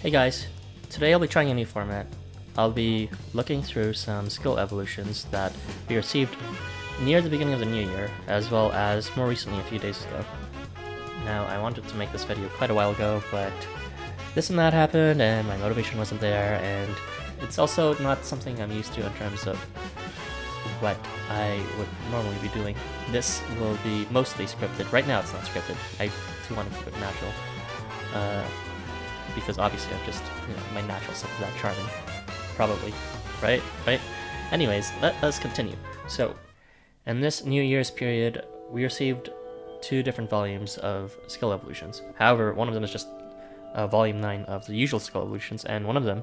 Hey guys, today I'll be trying a new format. I'll be looking through some skill evolutions that we received near the beginning of the new year, as well as more recently a few days ago. Now, I wanted to make this video quite a while ago, but this and that happened and my motivation wasn't there, and it's also not something I'm used to in terms of what I would normally be doing. This will be mostly scripted. Right now it's not scripted. I do want to keep it natural. Because obviously I'm just, my natural self is that charming. Probably. Right? Anyways, let's continue. So, in this New Year's period, we received 2 different volumes of skill evolutions. However, one of them is just volume 9 of the usual skill evolutions, and one of them,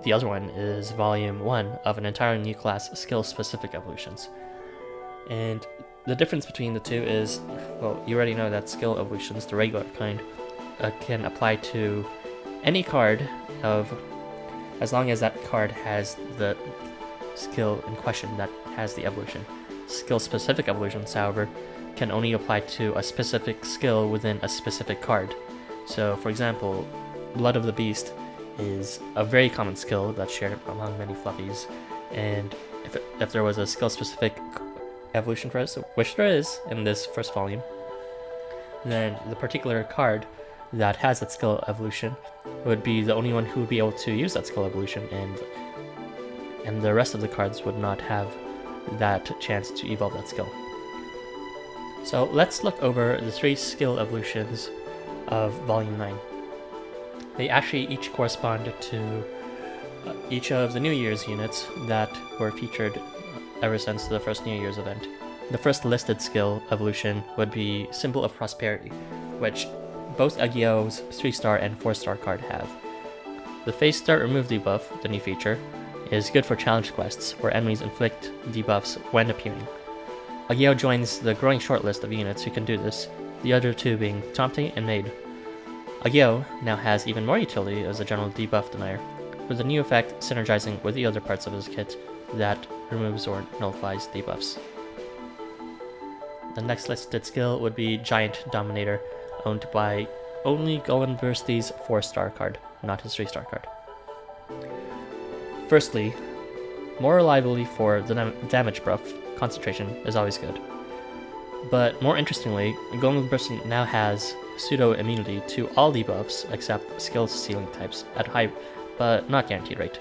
the other one, is volume 1 of an entirely new class skill-specific evolutions. And the difference between the two is, well, you already know that skill evolutions, the regular kind, can apply to any card as long as that card has the skill in question that has the evolution. Skill-specific evolutions, however, can only apply to a specific skill within a specific card. So, for example, Blood of the Beast is a very common skill that's shared among many fluffies, and if there was a skill-specific evolution for us, which there is in this first volume, then the particular card that has that skill evolution would be the only one who would be able to use that skill evolution, and the rest of the cards would not have that chance to evolve that skill. So let's look over the 3 skill evolutions of Volume 9. They actually each correspond to each of the New Year's units that were featured ever since the first New Year's event. The first listed skill evolution would be Symbol of Prosperity, which both Agio's 3-star and 4-star card have. The Phase Start Remove debuff, the new feature, is good for challenge quests where enemies inflict debuffs when appearing. Agio joins the growing shortlist of units who can do this, the other 2 being Tomte and Maid. Agio now has even more utility as a general debuff denier, with a new effect synergizing with the other parts of his kit that removes or nullifies debuffs. The next listed skill would be Giant Dominator, owned by only Golenbursty's 4-star card, not his 3-star card. Firstly, more reliability for the damage buff, concentration is always good. But more interestingly, Golenbursty now has pseudo-immunity to all debuffs except skill ceiling types at high but not guaranteed rate.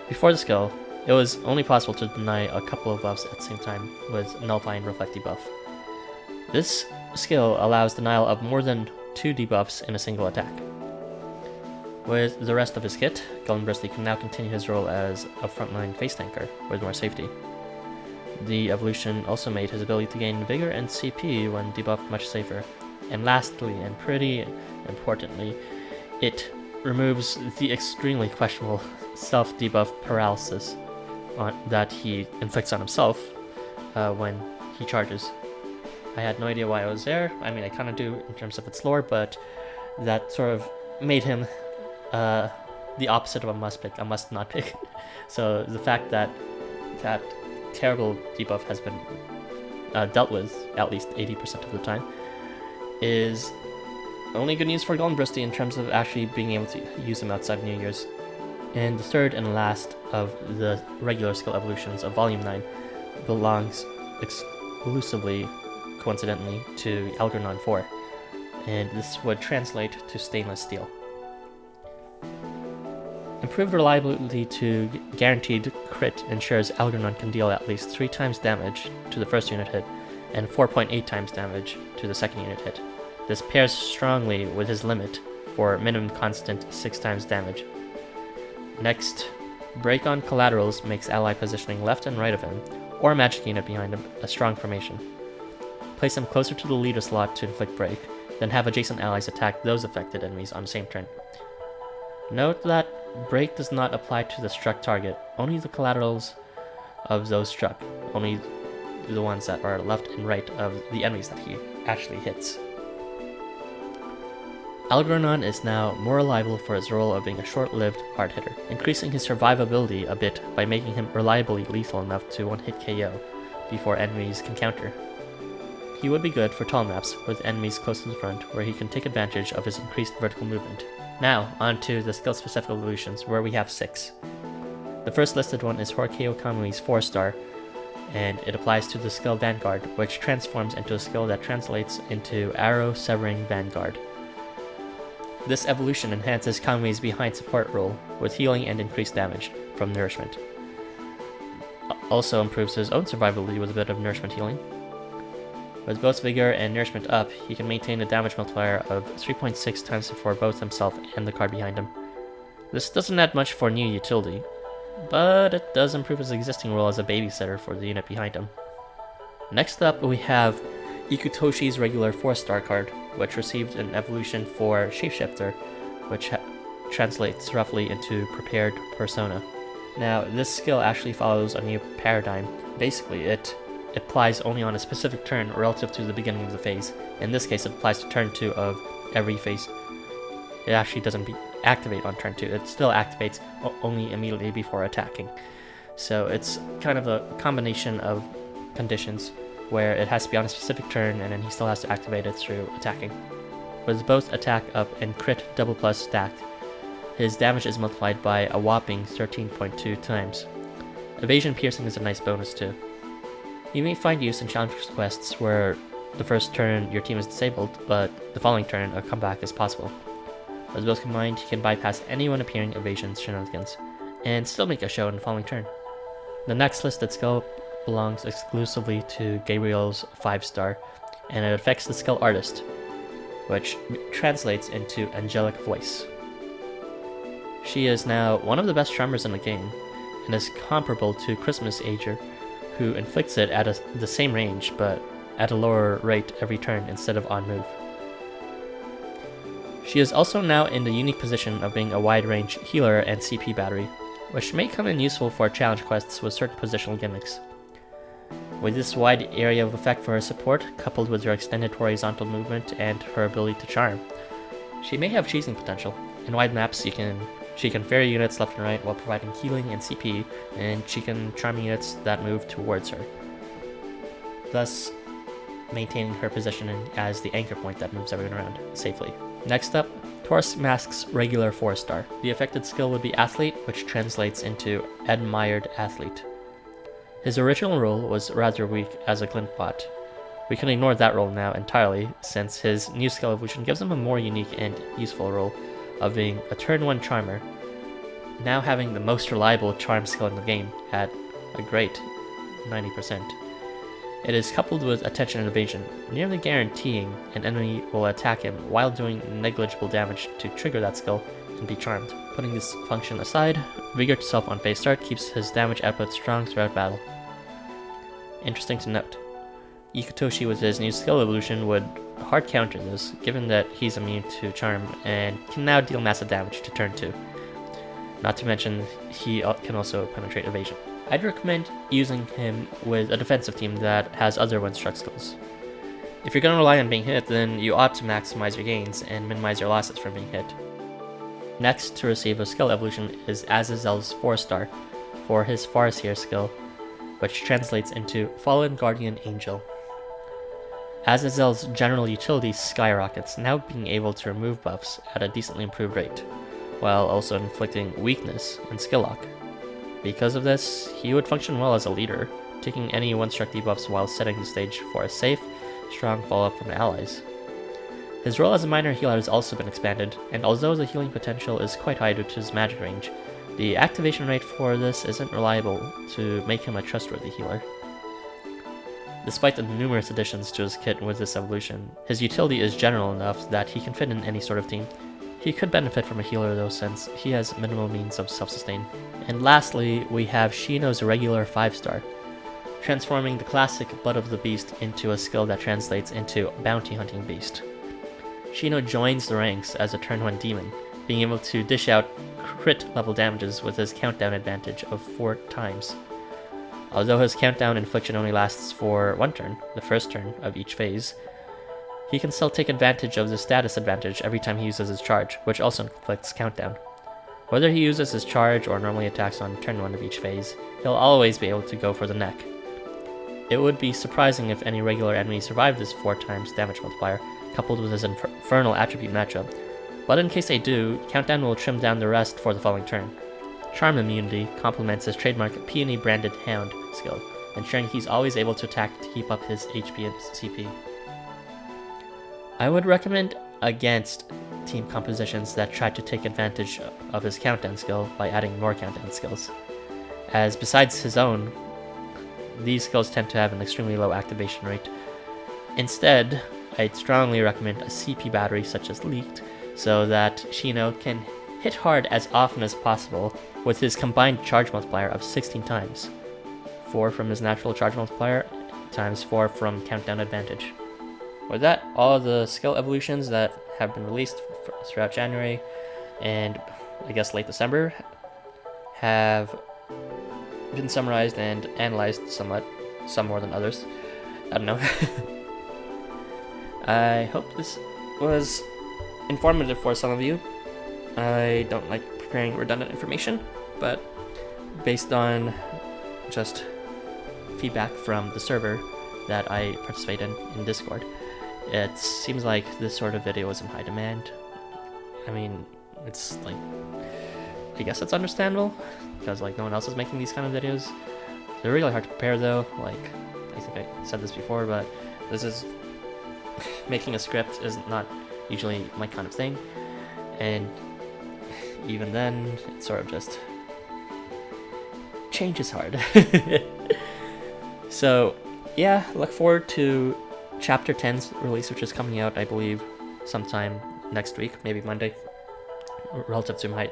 Before the skill, it was only possible to deny a couple of buffs at the same time with Nullify and Reflect debuff. This skill allows denial of more than 2 debuffs in a single attack. With the rest of his kit, Golenbursty can now continue his role as a frontline face tanker with more safety. The evolution also made his ability to gain Vigor and CP when debuffed much safer. And lastly, and pretty importantly, it removes the extremely questionable self-debuff paralysis that he inflicts on himself when he charges. I had no idea why it was there. I mean, I kind of do in terms of its lore, but that sort of made him the opposite of a must pick, a must not pick. So the fact that that terrible debuff has been dealt with at least 80% of the time is only good news for Golenbursty in terms of actually being able to use him outside of New Year's. And the third and last of the regular skill evolutions of Volume 9 belongs exclusively, coincidentally, to Algernon 4, and this would translate to Stainless Steel. Improved reliability to guaranteed crit ensures Algernon can deal at least 3 times damage to the first unit hit and 4.8 times damage to the second unit hit. This pairs strongly with his limit for minimum constant 6 times damage. Next, Break on Collaterals makes ally positioning left and right of him, or a magic unit behind him, a strong formation. Place him closer to the leader slot to inflict Break, then have adjacent allies attack those affected enemies on the same turn. Note that Break does not apply to the struck target, only the collaterals of those struck, only the ones that are left and right of the enemies that he actually hits. Algernon is now more reliable for his role of being a short-lived hard hitter, increasing his survivability a bit by making him reliably lethal enough to one-hit KO before enemies can counter. he would be good for tall maps with enemies close to the front, where he can take advantage of his increased vertical movement. Now, on to the skill-specific evolutions, where we have 6. The first listed one is Horkeu Kamui's 4-star, and it applies to the skill Vanguard, which transforms into a skill that translates into Arrow Severing Vanguard. This evolution enhances Kamui's behind support role with healing and increased damage from nourishment. Also improves his own survivability with a bit of nourishment healing. With both vigor and nourishment up, he can maintain a damage multiplier of 3.6 times for both himself and the card behind him. This doesn't add much for new utility, but it does improve his existing role as a babysitter for the unit behind him. Next up, we have Ikutoshi's regular 4-star card, which received an evolution for Shapeshifter, which translates roughly into Prepared Persona. Now, this skill actually follows a new paradigm. Basically, it applies only on a specific turn relative to the beginning of the phase. In this case, it applies to turn 2 of every phase. It actually doesn't activate on turn 2. It still activates only immediately before attacking. So it's kind of a combination of conditions where it has to be on a specific turn and then he still has to activate it through attacking. With both attack up and crit double plus stacked, his damage is multiplied by a whopping 13.2 times. Evasion piercing is a nice bonus too. You may find use in challenge quests where the first turn your team is disabled, but the following turn a comeback is possible. With both combined, he can bypass anyone appearing evasion shenanigans, and still make a show in the following turn. The next listed skill belongs exclusively to Gabriel's 5-star, and it affects the skill Artist, which translates into Angelic Voice. She is now one of the best charmers in the game, and is comparable to Christmas Ager, who inflicts it at the same range, but at a lower rate every turn instead of on move. She is also now in the unique position of being a wide-range healer and CP battery, which may come in useful for challenge quests with certain positional gimmicks. With this wide area of effect for her support, coupled with her extended horizontal movement and her ability to charm, she may have cheesing potential. In wide maps, she can ferry units left and right while providing healing and CP, and she can charm units that move towards her, thus maintaining her position as the anchor point that moves everyone around safely. Next up, Taurus Mask's regular 4-star. The affected skill would be Athlete, which translates into Admired Athlete. His original role was rather weak as a glint bot. We can ignore that role now entirely, since his new skill evolution gives him a more unique and useful role of being a turn 1 charmer, now having the most reliable charm skill in the game at a great 90%. It is coupled with attention and evasion, nearly guaranteeing an enemy will attack him while doing negligible damage to trigger that skill and be charmed. Putting this function aside, Vigor to self on phase start keeps his damage output strong throughout battle. Interesting to note, Ikutoshi with his new skill evolution would hard counter this, given that he's immune to charm and can now deal massive damage to turn 2. Not to mention, he can also penetrate evasion. I'd recommend using him with a defensive team that has other one-struck skills. If you're going to rely on being hit, then you ought to maximize your gains and minimize your losses from being hit. Next to receive a skill evolution is Azazel's 4-star for his Farseer skill, which translates into Fallen Guardian Angel. Azazel's general utility skyrockets, now being able to remove buffs at a decently improved rate, while also inflicting weakness and skill lock. Because of this, he would function well as a leader, taking any one-struck debuffs while setting the stage for a safe, strong follow-up from allies. His role as a minor healer has also been expanded, and although the healing potential is quite high due to his magic range, the activation rate for this isn't reliable to make him a trustworthy healer. Despite the numerous additions to his kit with this evolution, his utility is general enough that he can fit in any sort of team. He could benefit from a healer though, since he has minimal means of self-sustain. And lastly, we have Shino's regular 5-star, transforming the classic Blood of the Beast into a skill that translates into Bountyhunting Beast. Shino joins the ranks as a turn 1 demon, being able to dish out crit level damages with his countdown advantage of 4 times. Although his countdown infliction only lasts for 1 turn, the first turn of each phase, he can still take advantage of the status advantage every time he uses his charge, which also inflicts countdown. Whether he uses his charge or normally attacks on turn 1 of each phase, he'll always be able to go for the neck. it would be surprising if any regular enemy survived this 4 times damage multiplier, coupled with his infernal attribute matchup. But in case they do, Countdown will trim down the rest for the following turn. Charm immunity complements his trademark Peony branded Hound skill, ensuring he's always able to attack to keep up his HP and CP. I would recommend against team compositions that try to take advantage of his Countdown skill by adding more Countdown skills, as besides his own, these skills tend to have an extremely low activation rate. Instead, I'd strongly recommend a CP battery such as Leaked, so that Shino can hit hard as often as possible with his combined charge multiplier of 16 times. 4 from his natural charge multiplier, times 4 from Countdown advantage. With that, all the skill evolutions that have been released throughout January and I guess late December have been summarized and analyzed somewhat, some more than others. I don't know. I hope this was informative for some of you. I don't like preparing redundant information, but based on just feedback from the server that I participate in Discord, it seems like this sort of video is in high demand. I mean, it's like, I guess it's understandable, because like no one else is making these kind of videos. They're really hard to prepare though, like, I think I said this before, but this is, making a script is not usually my kind of thing, and even then, it's sort of just, change is hard. So, yeah, look forward to Chapter 10's release, which is coming out, I believe, sometime next week, maybe Monday, relative to my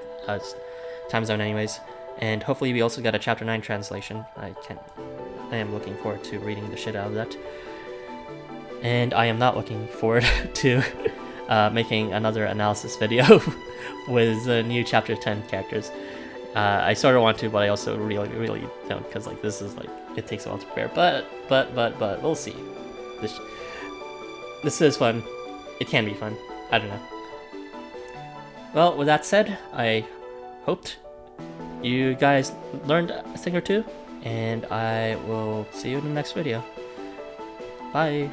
time zone anyways. And hopefully we also got a Chapter 9 translation. I am looking forward to reading the shit out of that. And I am not looking forward to making another analysis video with the new Chapter 10 characters. I sort of want to, but I also really don't, because like this is like, it takes a while to prepare. But we'll see. This is fun. It can be fun. I don't know. Well, with that said, I hoped you guys learned a thing or two, and I will see you in the next video. Bye!